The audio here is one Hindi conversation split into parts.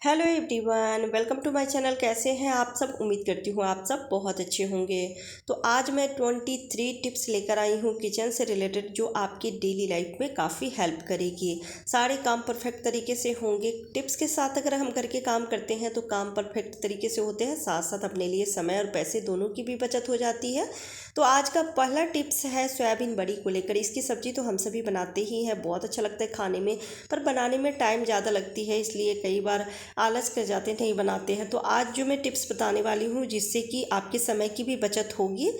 Hello everyone, welcome to my channel. कैसे हैं आप सब? उम्मीद करती हूँ आप सब बहुत अच्छे होंगे। तो आज मैं 23 टिप्स लेकर आई हूँ किचन से रिलेटेड, जो आपकी डेली लाइफ में काफ़ी हेल्प करेगी। सारे काम परफेक्ट तरीके से होंगे। टिप्स के साथ अगर हम करके काम करते हैं तो काम परफेक्ट तरीके से होते हैं, साथ साथ अपने लिए समय और पैसे दोनों की भी बचत हो जाती है। तो आज का पहला टिप्स है सोयाबीन बड़ी को लेकर। इसकी सब्ज़ी तो हम सभी बनाते ही हैं, बहुत अच्छा लगता है खाने में, पर बनाने में टाइम ज़्यादा लगती है, इसलिए कई बार आलस कर जाते हैं, नहीं बनाते हैं। तो आज जो मैं टिप्स बताने वाली हूँ जिससे कि आपके समय की भी बचत होगी,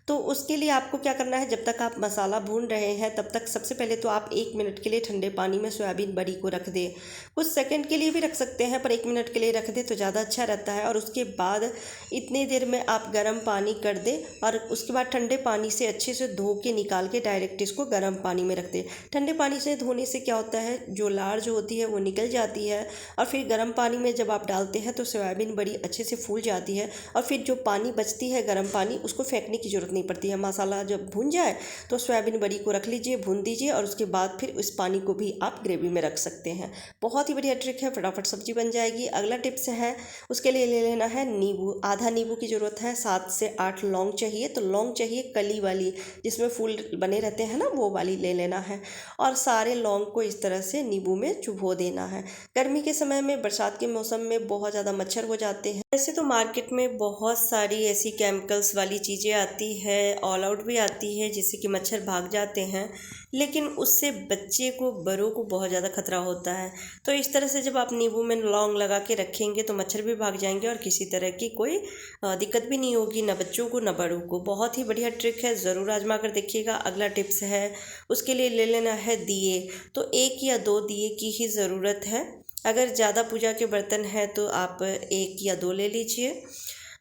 तो उसके लिए आपको क्या करना है, जब तक आप मसाला भून रहे हैं तब तक सबसे पहले तो आप 1 मिनट के लिए ठंडे पानी में सोयाबीन बड़ी को रख दें। कुछ सेकंड के लिए भी रख सकते हैं, पर 1 मिनट के लिए रख दें तो ज़्यादा अच्छा रहता है। और उसके बाद इतनी देर में आप गर्म पानी कर दें और उसके बाद ठंडे पानी से अच्छे से धो के निकाल के डायरेक्ट इसको गर्म पानी में रख दें। ठंडे पानी से धोने से क्या होता है, जो लार जो होती है वो निकल जाती है, और फिर गर्म पानी में जब आप डालते हैं तो सोयाबीन बड़ी अच्छे से फूल जाती है। और फिर जो पानी बचती है गर्म पानी, उसको फेंकने की ज़रूरत नहीं पड़ती है। मसाला जब भून जाए तो सोयाबीन बड़ी को रख लीजिए, भून दीजिए, और उसके बाद फिर उस पानी को भी आप ग्रेवी में रख सकते हैं। बहुत ही बढ़िया ट्रिक है, फटाफट सब्जी बन जाएगी। अगला टिप्स है, उसके लिए ले लेना है नींबू। आधा नींबू की ज़रूरत है। 7 से 8 लौंग चाहिए। तो लौंग चाहिए कली वाली, जिसमें फूल बने रहते हैं ना, वो वाली ले लेना है। और सारे लौंग को इस तरह से नींबू में चुभो देना है। गर्मी के समय में, बरसात के मौसम में बहुत ज़्यादा मच्छर हो जाते हैं। वैसे तो मार्केट में बहुत सारी ऐसी केमिकल्स वाली चीज़ें आती है, ऑल आउट भी आती है, जिससे कि मच्छर भाग जाते हैं, लेकिन उससे बच्चे को, बड़ों को बहुत ज़्यादा खतरा होता है। तो इस तरह से जब आप नींबू में लौंग लगा के रखेंगे तो मच्छर भी भाग जाएंगे और किसी तरह की कोई दिक्कत भी नहीं होगी, ना बच्चों को ना बड़ों को। बहुत ही बढ़िया ट्रिक है, ज़रूर आजमा कर देखिएगा। अगला टिप्स है, उसके लिए ले लेना है दिए। तो 1 या 2 दिए की ही ज़रूरत है। अगर ज़्यादा पूजा के बर्तन हैं तो आप 1 या 2 ले लीजिए।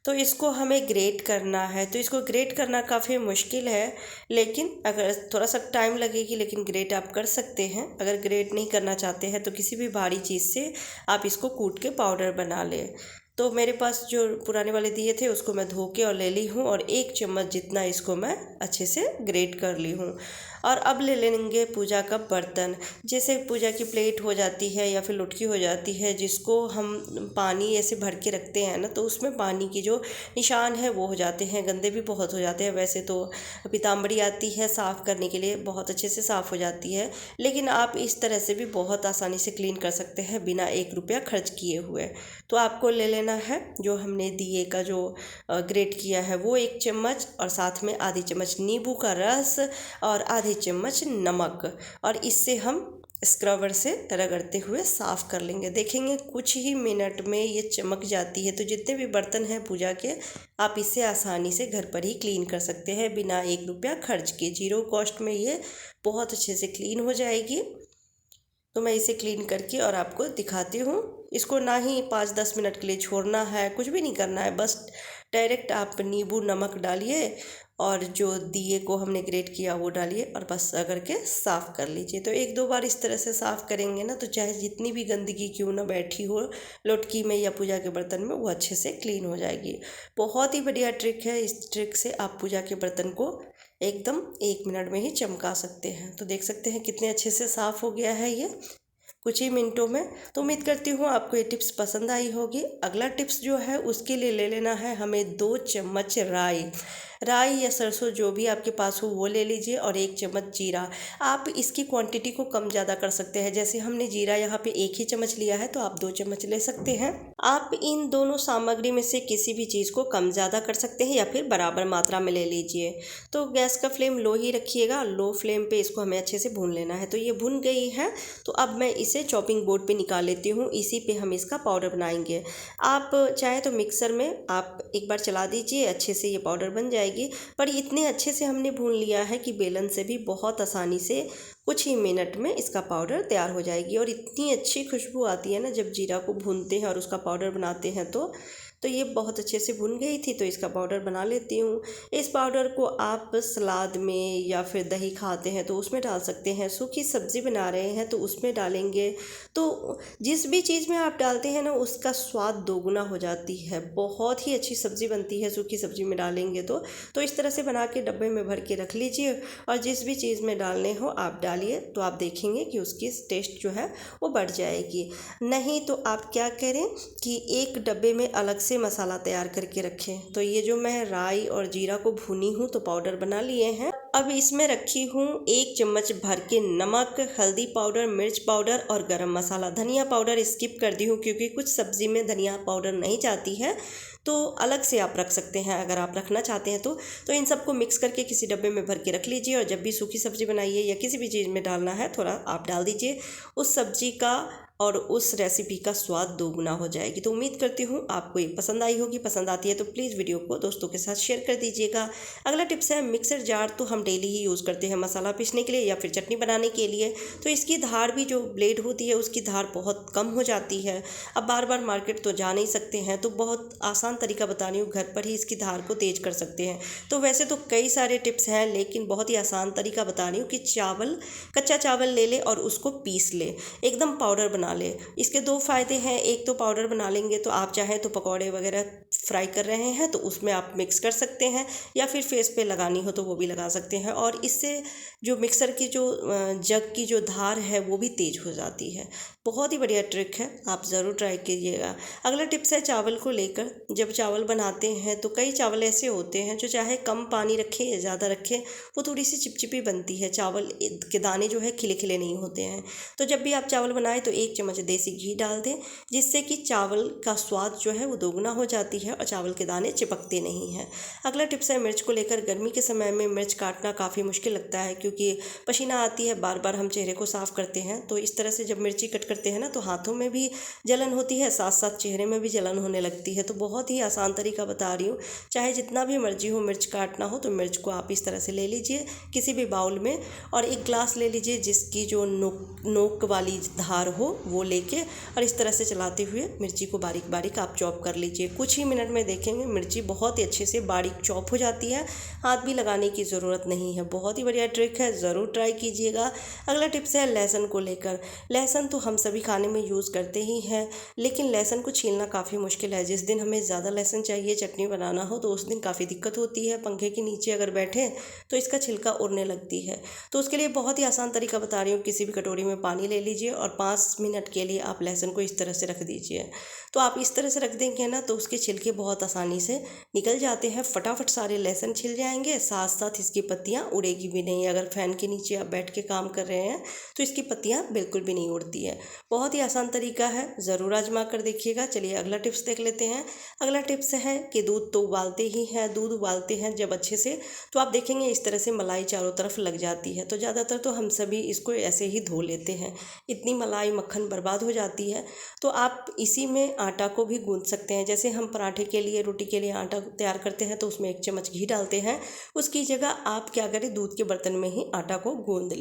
तो इसको हमें ग्रेट करना है। तो इसको ग्रेट करना काफ़ी मुश्किल है, लेकिन अगर थोड़ा सा टाइम लगेगी, लेकिन ग्रेट आप कर सकते हैं। अगर ग्रेट नहीं करना चाहते हैं तो किसी भी भारी चीज़ से आप इसको कूट के पाउडर बना लें। तो मेरे पास जो पुराने वाले दिए थे उसको मैं धो के और ले ली हूँ, और 1 चम्मच जितना इसको मैं अच्छे से ग्रेट कर ली हूँ। और अब ले लेंगे पूजा का बर्तन। जैसे पूजा की प्लेट हो जाती है या फिर लुटकी हो जाती है, जिसको हम पानी ऐसे भर के रखते हैं ना, तो उसमें पानी की जो निशान है वो हो जाते हैं, गंदे भी बहुत हो जाते हैं। वैसे तो पीताम्बरी आती है साफ़ करने के लिए, बहुत अच्छे से साफ़ हो जाती है, लेकिन आप इस तरह से भी बहुत आसानी से क्लीन कर सकते हैं बिना 1 रुपया खर्च किए हुए। तो आपको ले लेना है जो हमने दिए का जो ग्रेट किया है वो 1 चम्मच, और साथ में आधी चम्मच नींबू का रस और आधी चम्मच नमक, और इससे हम स्क्रबर से रगड़ते हुए साफ़ कर लेंगे। देखेंगे कुछ ही मिनट में ये चमक जाती है। तो जितने भी बर्तन हैं पूजा के, आप इसे आसानी से घर पर ही क्लीन कर सकते हैं बिना 1 रुपया खर्च किए। जीरो कॉस्ट में ये बहुत अच्छे से क्लीन हो जाएगी। तो मैं इसे क्लीन करके और आपको दिखाती हूँ। इसको ना ही 5-10 मिनट के लिए छोड़ना है, कुछ भी नहीं करना है, बस डायरेक्ट आप नींबू नमक डालिए और जो दिए को हमने ग्रेट किया वो डालिए, और बस रगड़ के साफ़ कर लीजिए। तो 1-2 बार इस तरह से साफ़ करेंगे ना, तो चाहे जितनी भी गंदगी क्यों ना बैठी हो लोटकी में या पूजा के बर्तन में, वो अच्छे से क्लीन हो जाएगी। बहुत ही बढ़िया ट्रिक है। इस ट्रिक से आप पूजा के बर्तन को एकदम 1 मिनट में ही चमका सकते हैं। तो देख सकते हैं कितने अच्छे से साफ़ हो गया है ये कुछ ही मिनटों में। तो उम्मीद करती हूँ आपको ये टिप्स पसंद आई होगी। अगला टिप्स जो है उसके लिए ले लेना है हमें 2 चम्मच राई। राई या सरसों जो भी आपके पास हो वो ले लीजिए, और 1 चम्मच जीरा। आप इसकी क्वांटिटी को कम ज़्यादा कर सकते हैं। जैसे हमने जीरा यहाँ पे 1 ही चम्मच लिया है, तो आप 2 चम्मच ले सकते हैं। आप इन दोनों सामग्री में से किसी भी चीज़ को कम ज़्यादा कर सकते हैं या फिर बराबर मात्रा में ले लीजिए। तो गैस का फ्लेम लो ही रखिएगा। लो फ्लेम पे इसको हमें अच्छे से भून लेना है। तो ये भुन गई है, तो अब मैं इसे चॉपिंग बोर्ड पे निकाल लेती हूँ। इसी पे हम इसका पाउडर बनाएंगे। आप चाहे तो मिक्सर में आप एक बार चला दीजिए, अच्छे से ये पाउडर बन जाएगी। पर इतने अच्छे से हमने भून लिया है कि बेलन से भी बहुत आसानी से कुछ ही मिनट में इसका पाउडर तैयार हो जाएगी। और इतनी अच्छी खुशबू आती है ना जब जीरा को भूनते हैं और उसका पाउडर बनाते हैं, तो तो ये बहुत अच्छे से भुन गई थी, तो इसका पाउडर बना लेती हूँ। इस पाउडर को आप सलाद में या फिर दही खाते हैं तो उसमें डाल सकते हैं, सूखी सब्ज़ी बना रहे हैं तो उसमें डालेंगे। तो जिस भी चीज़ में आप डालते हैं ना उसका स्वाद दोगुना हो जाती है, बहुत ही अच्छी सब्ज़ी बनती है सूखी सब्ज़ी में डालेंगे तो इस तरह से बना के डब्बे में भर के रख लीजिए और जिस भी चीज़ में डालने हो आप डालिए, तो आप देखेंगे कि उसकी टेस्ट जो है वो बढ़ जाएगी। नहीं तो आप क्या करें कि एक डब्बे में अलग से मसाला तैयार करके रखें। तो ये जो मैं राई और जीरा को भुनी हूँ तो पाउडर बना लिए हैं। अब इसमें रखी हूँ 1 चम्मच भर के नमक, हल्दी पाउडर, मिर्च पाउडर और गरम मसाला। धनिया पाउडर स्किप कर दी हूँ क्योंकि कुछ सब्ज़ी में धनिया पाउडर नहीं जाती है, तो अलग से आप रख सकते हैं अगर आप रखना चाहते हैं तो इन सबको मिक्स करके किसी डब्बे में भर के रख लीजिए और जब भी सूखी सब्ज़ी बनाइए या किसी भी चीज़ में डालना है थोड़ा आप डाल दीजिए, उस सब्ज़ी का और उस रेसिपी का स्वाद दोगुना हो जाएगी। तो उम्मीद करती हूँ आपको ये पसंद आई होगी। पसंद आती है तो प्लीज़ वीडियो को दोस्तों के साथ शेयर कर दीजिएगा। अगला टिप्स है मिक्सर जार, तो हम डेली ही यूज़ करते हैं मसाला पीसने के लिए या फिर चटनी बनाने के लिए। तो इसकी धार भी जो ब्लेड होती है उसकी धार बहुत कम हो जाती है। अब बार बार मार्केट तो जा नहीं सकते हैं, तो बहुत आसान तरीका बता रही हूँ, घर पर ही इसकी धार को तेज कर सकते हैं। तो वैसे तो कई सारे टिप्स हैं लेकिन बहुत ही आसान तरीका बता रही हूँ कि कच्चा चावल ले ले और उसको पीस ले, एकदम पाउडर बना ले। इसके 2 फ़ायदे हैं, एक तो पाउडर बना लेंगे तो आप चाहें तो पकौड़े वगैरह फ्राई कर रहे हैं तो उसमें आप मिक्स कर सकते हैं या फिर फेस पे लगानी हो तो वो भी लगा सकते हैं और इससे जो मिक्सर की जो जग की जो धार है वो भी तेज़ हो जाती है। बहुत ही बढ़िया ट्रिक है, आप ज़रूर ट्राई कीजिएगा। अगला टिप्स है चावल को लेकर। जब चावल बनाते हैं तो कई चावल ऐसे होते हैं जो चाहे कम पानी रखें या ज़्यादा रखें वो थोड़ी सी चिपचिपी बनती है, चावल के दाने जो है खिले खिले नहीं होते हैं। तो जब भी आप चावल बनाएं तो 1 चम्मच देसी घी डाल दें, जिससे कि चावल का स्वाद जो है वो दोगुना हो जाती है और चावल के दाने चिपकते नहीं हैं। अगला टिप्स है मिर्च को लेकर। गर्मी के समय में मिर्च काटना काफ़ी मुश्किल लगता है क्योंकि पसीना आती है, बार बार हम चेहरे को साफ़ करते हैं। तो इस तरह से जब मिर्ची कट करते हैं ना तो हाथों में भी जलन होती है, साथ साथ चेहरे में भी जलन होने लगती है। तो बहुत ही आसान तरीका बता रही हूँ, चाहे जितना भी मर्जी हो मिर्च काटना हो तो मिर्च को आप इस तरह से ले लीजिए किसी भी बाउल में और एक ग्लास ले लीजिए जिसकी जो नोक वाली धार हो वो लेके और इस तरह से चलाते हुए मिर्ची को बारीक बारीक आप चॉप कर लीजिए। कुछ ही मिनट में देखेंगे मिर्ची बहुत ही अच्छे से बारीक चॉप हो जाती है, हाथ भी लगाने की ज़रूरत नहीं है। बहुत ही बढ़िया ट्रिक है, ज़रूर ट्राई कीजिएगा। अगला टिप्स है लहसुन को लेकर। लहसुन तो हम सभी खाने में यूज़ करते ही हैं लेकिन लहसुन को छीलना काफ़ी मुश्किल है। जिस दिन हमें ज़्यादा लहसुन चाहिए चटनी बनाना हो तो उस दिन काफ़ी दिक्कत होती है, पंखे के नीचे अगर बैठे तो इसका छिलका उड़ने लगती है। तो उसके लिए बहुत ही आसान तरीका बता रही हूँ, किसी भी कटोरी में पानी ले लीजिए और 5 मिनट के लिए आप लहसुन को इस तरह से रख दीजिए। तो आप इस तरह से रख देंगे ना तो उसके छिलके बहुत आसानी से निकल जाते हैं, फटाफट सारे लहसुन छिल जाएंगे, साथ साथ इसकी पत्तियाँ उड़ेगी भी नहीं। अगर फ़ैन के नीचे आप बैठ के काम कर रहे हैं तो इसकी पत्तियाँ बिल्कुल भी नहीं उड़ती है। बहुत ही आसान तरीका है, ज़रूर आजमा कर देखिएगा। चलिए अगला टिप्स देख लेते हैं। अगला टिप्स है कि दूध तो उबालते ही हैं, दूध उबालते हैं जब अच्छे से तो आप देखेंगे इस तरह से मलाई चारों तरफ लग जाती है। तो ज़्यादातर तो हम सभी इसको ऐसे ही धो लेते हैं, इतनी मलाई मक्खन बर्बाद हो जाती है। तो आप इसी में आटा को भी गूंथ सकते हैं। जैसे हम पराठे के लिए, रोटी के लिए आटा तैयार करते हैं तो उसमें 1 चम्मच घी डालते हैं, उसकी जगह आप क्या करें दूध के बर्तन में ही आटा को गूंद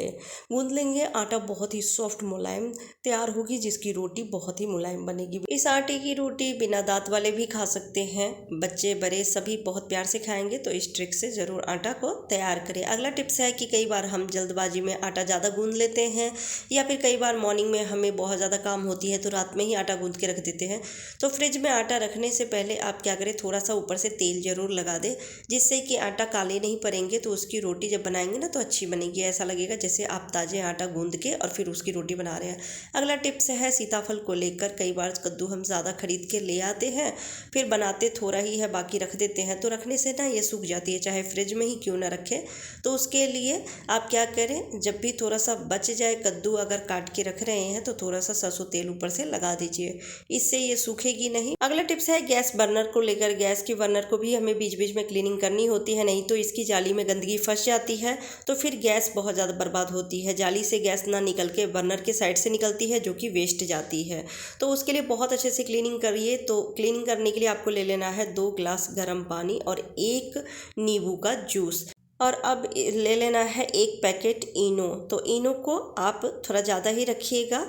लेंगे। आटा बहुत ही सॉफ्ट मुलायम तैयार होगी जिसकी रोटी बहुत ही मुलायम बनेगी। इस आटे की रोटी बिना दांत वाले भी खा सकते हैं, बच्चे बड़े सभी बहुत प्यार से खाएंगे। तो इस ट्रिक से ज़रूर आटा को तैयार करें। अगला टिप्स है कि कई बार हम जल्दबाजी में आटा ज़्यादा गूंद लेते हैं या फिर कई बार मॉर्निंग में हमें बहुत ज़्यादा काम होती है तो रात में ही आटा गूंद के रख देते हैं। तो फ्रिज में आटा रखने से पहले आप क्या करें, थोड़ा सा ऊपर से तेल ज़रूर लगा दें जिससे कि आटा काले नहीं पड़ेंगे। तो उसकी रोटी जब बनाएंगे ना तो अच्छी बनेगी, ऐसा लगेगा जैसे आप ताज़े आटा गूंद के और फिर उसकी रोटी बना रहे हैं। अगला टिप्स है सीताफल को लेकर। कई बार कद्दू हम ज़्यादा खरीद के ले आते हैं, फिर बनाते थोड़ा ही है बाकी रख देते हैं, तो रखने से ना ये सूख जाती है, चाहे फ्रिज में ही क्यों ना रखें। तो उसके लिए आप क्या करें, जब भी थोड़ा सा बच जाए कद्दू अगर काट के रख रहे हैं तो थोड़ा सा सरसों तेल ऊपर से लगा दीजिए, इससे ये सूखेगी नहीं। अगला टिप्स है गैस बर्नर को लेकर। गैस के बर्नर को भी हमें बीच बीच में क्लीनिंग करनी होती है, नहीं तो इसकी जाली में गंदगी फंस जाती है तो फिर गैस बहुत ज़्यादा बर्बाद होती है। जाली से गैस ना निकल के बर्नर के साइड से निकलती है जो कि वेस्ट जाती है। तो उसके लिए बहुत अच्छे से क्लीनिंग करिए। तो क्लीनिंग करने के लिए आपको ले लेना है 2 गिलास गर्म पानी और 1 नींबू का जूस, और अब ले लेना है 1 पैकेट इनो। तो इनो को आप थोड़ा ज़्यादा ही रखिएगा,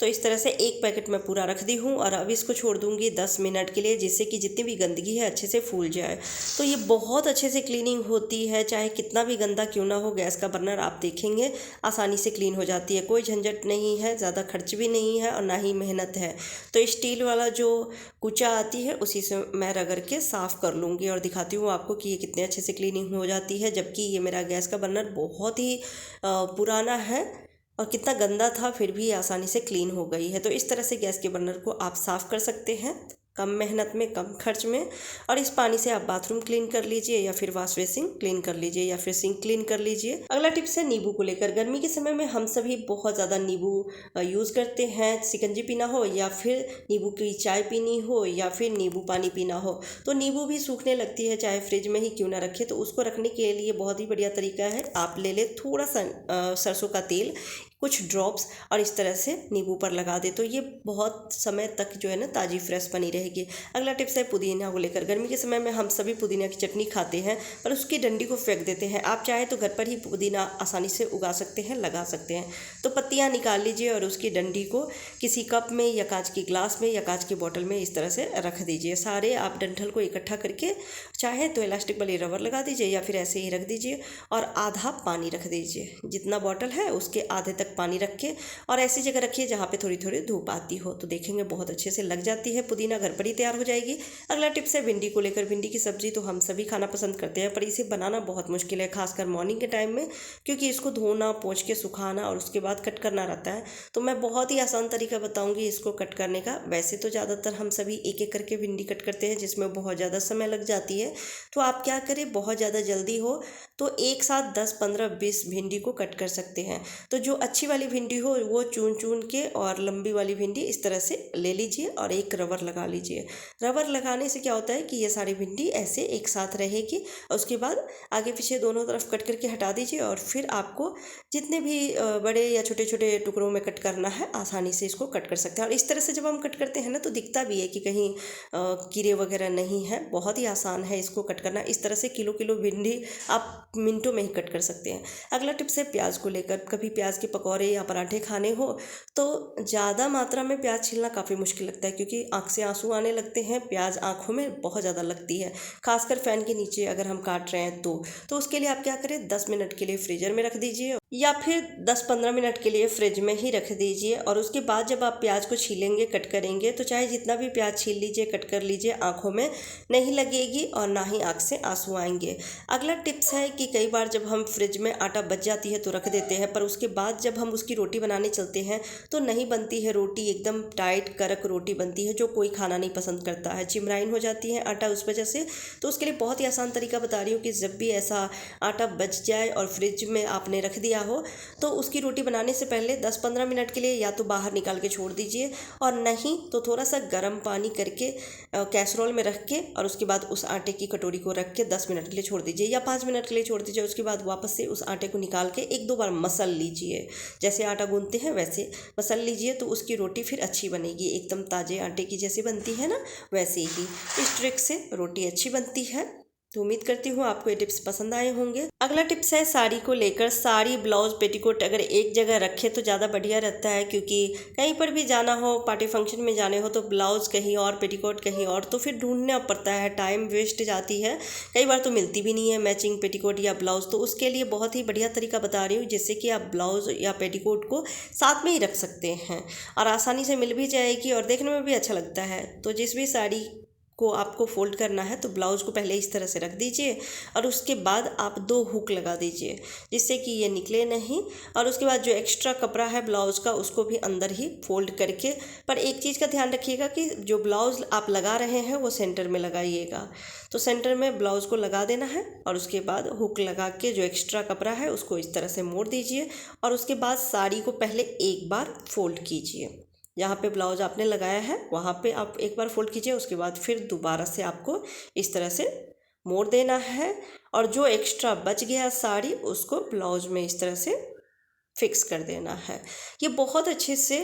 तो इस तरह से एक पैकेट मैं पूरा रख दी हूँ और अब इसको छोड़ दूँगी 10 मिनट के लिए, जिससे कि जितनी भी गंदगी है अच्छे से फूल जाए। तो ये बहुत अच्छे से क्लीनिंग होती है, चाहे कितना भी गंदा क्यों ना हो। गैस का बर्नर आप देखेंगे आसानी से क्लीन हो जाती है, कोई झंझट नहीं है, ज़्यादा खर्च भी नहीं है और ना ही मेहनत है। तो स्टील वाला जो कुचा आती है उसी से मैं रगड़ के साफ़ कर लूँगी और दिखाती हूँ आपको कि ये कितने अच्छे से क्लीनिंग हो जाती है। जबकि ये मेरा गैस का बर्नर बहुत ही पुराना है और कितना गंदा था, फिर भी आसानी से क्लीन हो गई है। तो इस तरह से गैस के बर्नर को आप साफ़ कर सकते हैं, कम मेहनत में, कम खर्च में। और इस पानी से आप बाथरूम क्लीन कर लीजिए या फिर वॉश बेसिन क्लीन कर लीजिए या फिर सिंक क्लीन कर लीजिए। अगला टिप्स है नींबू को लेकर। गर्मी के समय में हम सभी बहुत ज़्यादा नींबू यूज़ करते हैं, शिकंजी पीना हो या फिर नींबू की चाय पीनी हो या फिर नींबू पानी पीना हो। तो नींबू भी सूखने लगती है, चाहे फ्रिज में ही क्यों ना रखें। तो उसको रखने के लिए बहुत ही बढ़िया तरीका है, आप ले लें थोड़ा सा सरसों का तेल, कुछ ड्रॉप्स, और इस तरह से नींबू पर लगा दे तो ये बहुत समय तक जो है ना ताज़ी फ्रेश बनी रहेगी। अगला टिप्स है पुदीना को लेकर। गर्मी के समय में हम सभी पुदीना की चटनी खाते हैं पर उसकी डंडी को फेंक देते हैं। आप चाहें तो घर पर ही पुदीना आसानी से उगा सकते हैं, लगा सकते हैं। तो पत्तियाँ निकाल लीजिए और उसकी डंडी को किसी कप में या कांच की ग्लास में या कांच की बोतल में इस तरह से रख दीजिए। सारे आप डंठल को इकट्ठा करके चाहे तो इलास्टिक वाली रबर लगा दीजिए या फिर ऐसे ही रख दीजिए और आधा पानी रख दीजिए। जितना बॉटल है उसके आधे तक पानी रख के और ऐसी जगह रखिए जहाँ पे थोड़ी थोड़ी धूप आती हो, तो देखेंगे बहुत अच्छे से लग जाती है। पुदीना घर पर ही तैयार हो जाएगी। अगला टिप्स है भिंडी को लेकर। भिंडी की सब्जी तो हम सभी खाना पसंद करते हैं पर इसे बनाना बहुत मुश्किल है, खासकर मॉर्निंग के टाइम में, क्योंकि इसको धोना, पोंछ के सुखाना और उसके बाद कट करना रहता है। तो मैं बहुत ही आसान तरीका बताऊंगी इसको कट करने का। वैसे तो ज़्यादातर हम सभी एक एक करके भिंडी कट करते हैं जिसमें बहुत ज़्यादा समय लग जाती है। तो आप क्या करें, बहुत ज़्यादा जल्दी हो तो एक साथ 10, 15, 20 भिंडी को कट कर सकते हैं। तो जो अच्छी वाली भिंडी हो वो चुन चुन के और लंबी वाली भिंडी इस तरह से ले लीजिए और एक रबर लगा लीजिए। रबर लगाने से क्या होता है कि ये सारी भिंडी ऐसे एक साथ रहेगी और उसके बाद आगे पीछे दोनों तरफ कट करके हटा दीजिए और फिर आपको जितने भी बड़े या छोटे छोटे टुकड़ों में कट करना है आसानी से इसको कट कर सकते हैं। और इस तरह से जब हम कट करते हैं ना तो दिखता भी है कि कहीं कीड़े वगैरह नहीं है। बहुत ही आसान है इसको कट करना। इस तरह से किलो किलो भिंडी आप मिनटों में ही कट कर सकते हैं। अगला टिप्स है प्याज को लेकर। कभी प्याज के पकौड़े या पराठे खाने हो तो ज़्यादा मात्रा में प्याज छीलना काफ़ी मुश्किल लगता है, क्योंकि आँख से आंसू आने लगते हैं। प्याज आँखों में बहुत ज़्यादा लगती है, खासकर फैन के नीचे अगर हम काट रहे हैं तो उसके लिए आप क्या करें, 10 मिनट के लिए फ्रीजर में रख दीजिए या फिर 10-15 मिनट के लिए फ्रिज में ही रख दीजिए। और उसके बाद जब आप प्याज को छीलेंगे, कट करेंगे, तो चाहे जितना भी प्याज छील लीजिए, कट कर लीजिए, आँखों में नहीं लगेगी और ना ही आँख से आंसू आएंगे। अगला टिप्स है कि कई बार जब हम फ्रिज में आटा बच जाती है तो रख देते हैं, पर उसके बाद जब हम उसकी रोटी बनाने चलते हैं तो नहीं बनती है रोटी, एकदम टाइट कड़क रोटी बनती है जो कोई खाना नहीं पसंद करता है, चिमराइन हो जाती है आटा उस वजह से। तो उसके लिए बहुत ही आसान तरीका बता रही हूँ कि जब भी ऐसा आटा बच जाए और फ्रिज में आपने रख दिया हो तो उसकी रोटी बनाने से पहले 10-15 मिनट के लिए या तो बाहर निकाल के छोड़ दीजिए और नहीं तो थोड़ा सा गर्म पानी करके कैसरोल में रख के और उसके बाद उस आटे की कटोरी को रख के 10 मिनट के लिए छोड़ दीजिए या 5 मिनट के लिए छोड़ दीजिए। उसके बाद वापस से उस आटे को निकाल के 1-2 बार मसल लीजिए, जैसे आटा गूंथते हैं वैसे मसल लीजिए, तो उसकी रोटी फिर अच्छी बनेगी, एकदम ताज़े आटे की जैसी बनती है ना वैसे ही। इस ट्रिक से रोटी अच्छी बनती है। तो उम्मीद करती हूँ आपको ये टिप्स पसंद आए होंगे। अगला टिप्स है साड़ी को लेकर। साड़ी, ब्लाउज, पेटीकोट अगर एक जगह रखे तो ज़्यादा बढ़िया रहता है, क्योंकि कहीं पर भी जाना हो, पार्टी फंक्शन में जाने हो तो ब्लाउज़ कहीं और, पेटीकोट कहीं और, तो फिर ढूंढना पड़ता है, टाइम वेस्ट जाती है। कई बार तो मिलती भी नहीं है मैचिंग पेटीकोट या ब्लाउज़। तो उसके लिए बहुत ही बढ़िया तरीका बता रही हूँ, जिससे कि आप ब्लाउज़ या पेटीकोट को साथ में ही रख सकते हैं और आसानी से मिल भी जाएगी और देखने में भी अच्छा लगता है। तो जिस भी साड़ी को आपको फोल्ड करना है तो ब्लाउज़ को पहले इस तरह से रख दीजिए और उसके बाद आप 2 हुक लगा दीजिए जिससे कि ये निकले नहीं। और उसके बाद जो एक्स्ट्रा कपड़ा है ब्लाउज़ का उसको भी अंदर ही फोल्ड करके, पर एक चीज़ का ध्यान रखिएगा कि जो ब्लाउज़ आप लगा रहे हैं वो सेंटर में लगाइएगा। तो सेंटर में ब्लाउज़ को लगा देना है और उसके बाद हुक लगा के जो एक्स्ट्रा कपड़ा है उसको इस तरह से मोड़ दीजिए और उसके बाद साड़ी को पहले एक बार फोल्ड कीजिए। जहाँ पे ब्लाउज आपने लगाया है वहाँ पे आप एक बार फोल्ड कीजिए, उसके बाद फिर दोबारा से आपको इस तरह से मोड़ देना है और जो एक्स्ट्रा बच गया साड़ी उसको ब्लाउज में इस तरह से फिक्स कर देना है। ये बहुत अच्छे से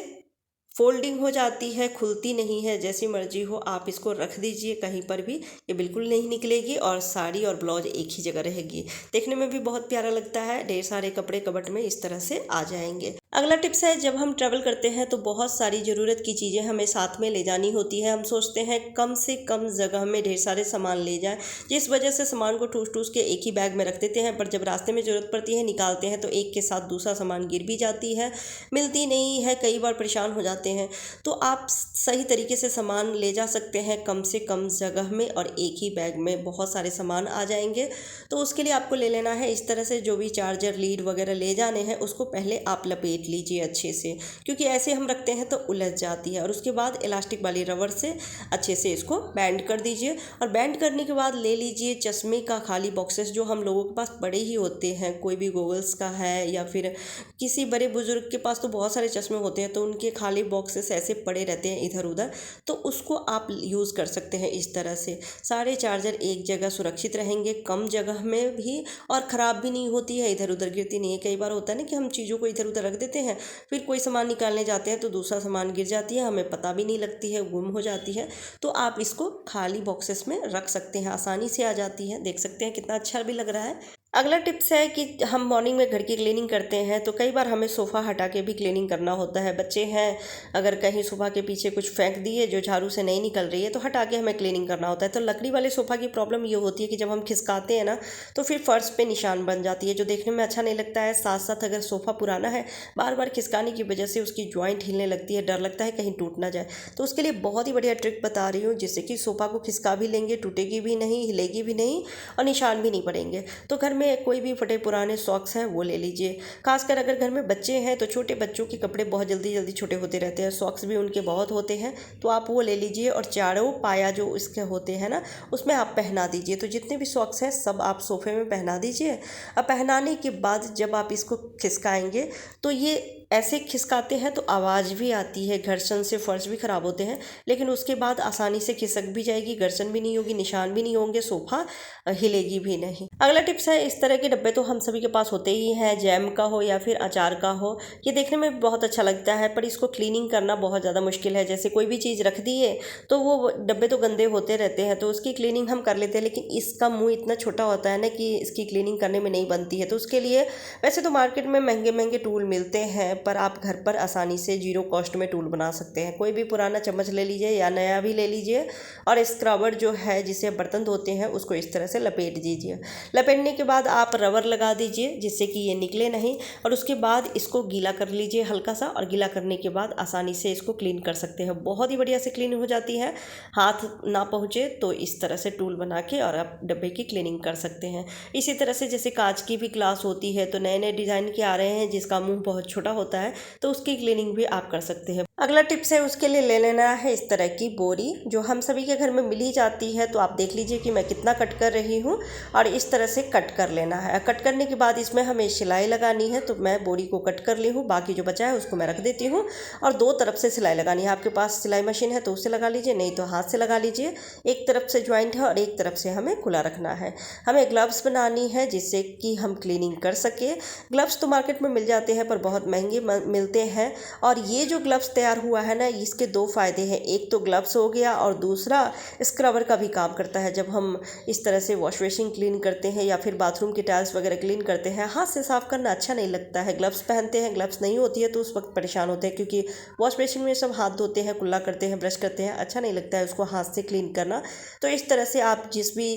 फोल्डिंग हो जाती है, खुलती नहीं है, जैसी मर्जी हो आप इसको रख दीजिए कहीं पर भी, ये बिल्कुल नहीं निकलेगी और साड़ी और ब्लाउज एक ही जगह रहेगी। देखने में भी बहुत प्यारा लगता है, ढेर सारे कपड़े कबट में इस तरह से आ जाएंगे। अगला टिप्स है, जब हम ट्रैवल करते हैं तो बहुत सारी ज़रूरत की चीज़ें हमें साथ में ले जानी होती है। हम सोचते हैं कम से कम जगह में ढेर सारे सामान ले जाएं, जिस वजह से सामान को ठूस ठूस के एक ही बैग में रख देते हैं, पर जब रास्ते में ज़रूरत पड़ती है निकालते हैं तो एक के साथ दूसरा सामान गिर भी जाती है, मिलती नहीं है, कई बार परेशान हो जाते हैं। तो आप सही तरीके से सामान ले जा सकते हैं कम से कम जगह में, और एक ही बैग में बहुत सारे सामान आ जाएंगे। तो उसके लिए आपको ले लेना है इस तरह से, जो भी चार्जर लीड वगैरह ले जाने हैं उसको पहले आप लपेट लीजिए अच्छे से, क्योंकि ऐसे हम रखते हैं तो उलझ जाती है। और उसके बाद इलास्टिक वाली रबर से अच्छे से इसको बैंड कर दीजिए, और बैंड करने के बाद ले लीजिए चश्मे का खाली बॉक्सेस, जो हम लोगों के पास बड़े ही होते हैं, कोई भी गॉगल्स का है या फिर किसी बड़े बुजुर्ग के पास तो बहुत सारे चश्मे होते हैं, तो उनके खाली बॉक्सेस ऐसे पड़े रहते हैं इधर उधर, तो उसको आप यूज़ कर सकते हैं इस तरह से। सारे चार्जर एक जगह सुरक्षित रहेंगे, कम जगह में भी, और ख़राब भी नहीं होती है, इधर उधर गिरती नहीं है। कई बार होता है ना कि हम चीज़ों को इधर उधर रख देते हैं, फिर कोई सामान निकालने जाते हैं तो दूसरा सामान गिर जाती है, हमें पता भी नहीं लगती है, गुम हो जाती है। तो आप इसको खाली बॉक्सेस में रख सकते हैं, आसानी से आ जाती है। देख सकते हैं कितना अच्छा भी लग रहा है। अगला टिप्स है कि हम मॉर्निंग में घर की क्लीनिंग करते हैं तो कई बार हमें सोफ़ा हटा के भी क्लीनिंग करना होता है। बच्चे हैं, अगर कहीं सोफ़ा के पीछे कुछ फेंक दिए जो झाड़ू से नहीं निकल रही है, तो हटा के हमें क्लीनिंग करना होता है। तो लकड़ी वाले सोफ़ा की प्रॉब्लम ये होती है कि जब हम खिसकाते हैं ना, तो फिर फर्श पे निशान बन जाती है, जो देखने में अच्छा नहीं लगता है। साथ साथ अगर सोफ़ा पुराना है, बार बार खिसकाने की वजह से उसकी जॉइंट हिलने लगती है, डर लगता है कहीं टूट ना जाए। तो उसके लिए बहुत ही बढ़िया ट्रिक बता रही हूँ, जिससे कि सोफ़ा को खिसका भी लेंगे, टूटेगी भी नहीं, हिलेगी भी नहीं, और निशान भी नहीं पड़ेंगे। तो घर में कोई भी फटे पुराने सॉक्स हैं वो ले लीजिए। खासकर अगर घर में बच्चे हैं तो छोटे बच्चों के कपड़े बहुत जल्दी जल्दी छोटे होते रहते हैं, सॉक्स भी उनके बहुत होते हैं, तो आप वो ले लीजिए। और चारों पाया जो इसके होते हैं ना, उसमें आप पहना दीजिए। तो जितने भी सॉक्स हैं सब आप सोफ़े में पहना दीजिए। अब पहनाने के बाद जब आप इसको खिसकाएंगे तो ये ऐसे खिसकाते हैं तो आवाज़ भी आती है, घर्षण से फर्श भी ख़राब होते हैं, लेकिन उसके बाद आसानी से खिसक भी जाएगी, घर्षण भी नहीं होगी, निशान भी नहीं होंगे, सोफ़ा हिलेगी भी नहीं। अगला टिप्स है, इस तरह के डब्बे तो हम सभी के पास होते ही हैं, जैम का हो या फिर अचार का हो। ये देखने में बहुत अच्छा लगता है, पर इसको क्लीनिंग करना बहुत ज़्यादा मुश्किल है। जैसे कोई भी चीज़ रख दिए तो वो डब्बे तो गंदे होते रहते हैं, तो उसकी क्लीनिंग हम कर लेते हैं, लेकिन इसका मुँह इतना छोटा होता है ना कि इसकी क्लीनिंग करने में नहीं बनती है। तो उसके लिए वैसे तो मार्केट में महंगे महंगे टूल मिलते हैं, पर आप घर पर आसानी से जीरो कॉस्ट में टूल बना सकते हैं। कोई भी पुराना चम्मच ले लीजिए या नया भी ले लीजिए, और स्क्रबर जो है जिसे बर्तन धोते हैं उसको इस तरह से लपेट दीजिए। लपेटने के बाद आप रबर लगा दीजिए जिससे कि ये निकले नहीं, और उसके बाद इसको गीला कर लीजिए हल्का सा, और गीला करने के बाद आसानी से इसको क्लीन कर सकते हैं। बहुत ही बढ़िया से क्लीन हो जाती है, हाथ ना पहुँचे तो इस तरह से टूल बना के और आप डब्बे की क्लीनिंग कर सकते हैं। इसी तरह से जैसे कांच की भी ग्लास होती है, तो नए नए डिज़ाइन के आ रहे हैं जिसका मुंह बहुत छोटा होता है, तो उसकी क्लीनिंग भी आप कर सकते हैं। अगला टिप्स है, उसके लिए ले लेना है इस तरह की बोरी, जो हम सभी के घर में मिल ही जाती है। तो आप देख लीजिए कि मैं कितना कट कर रही हूँ, और इस तरह से कट कर लेना है। कट करने के बाद इसमें हमें सिलाई लगानी है, तो मैं बोरी को कट कर ली हूँ, बाकी जो बचा है उसको मैं रख देती हूँ, और दो तरफ से सिलाई लगानी है। आपके पास सिलाई मशीन है तो उससे लगा लीजिए, नहीं तो हाथ से लगा लीजिए। एक तरफ से ज्वाइंट है और एक तरफ से हमें खुला रखना है। हमें ग्लव्स बनानी है जिससे कि हम क्लीनिंग कर सके। ग्लव्स तो मार्केट में मिल जाते हैं पर बहुत महंगे मिलते हैं, और ये जो ग्लव्स तैयार हुआ है ना, इसके दो फ़ायदे हैं। एक तो ग्लव्स हो गया, और दूसरा स्क्रबर का भी काम करता है। जब हम इस तरह से वॉश बेसिन क्लीन करते हैं या फिर बाथरूम की टाइल्स वगैरह क्लीन करते हैं, हाथ से साफ़ करना अच्छा नहीं लगता है। ग्लव्स पहनते हैं, ग्लव्स नहीं होती है तो उस वक्त परेशान होते हैं, क्योंकि वॉश बेसिन में सब हाथ धोते हैं, कुल्ला करते हैं, ब्रश करते हैं, अच्छा नहीं लगता है उसको हाथ से क्लीन करना। तो इस तरह से आप जिस भी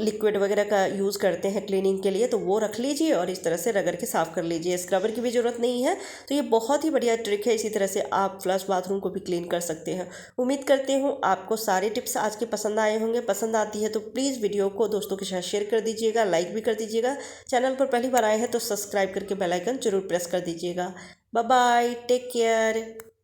लिक्विड वगैरह का यूज़ करते हैं क्लीनिंग के लिए, तो वो रख लीजिए और इस तरह से रगड़ के साफ़ कर लीजिए। स्क्रबर की भी ज़रूरत नहीं है। तो ये बहुत ही बढ़िया ट्रिक है। इसी तरह से आप फ्लश बाथरूम को भी क्लीन कर सकते हैं। उम्मीद करती हूँ आपको सारे टिप्स आज के पसंद आए होंगे। पसंद आती है तो प्लीज़ वीडियो को दोस्तों के साथ शेयर कर दीजिएगा, लाइक भी कर दीजिएगा। चैनल पर पहली बार आए हैं तो सब्सक्राइब करके बेल आइकन जरूर प्रेस कर दीजिएगा। Bye bye, take care.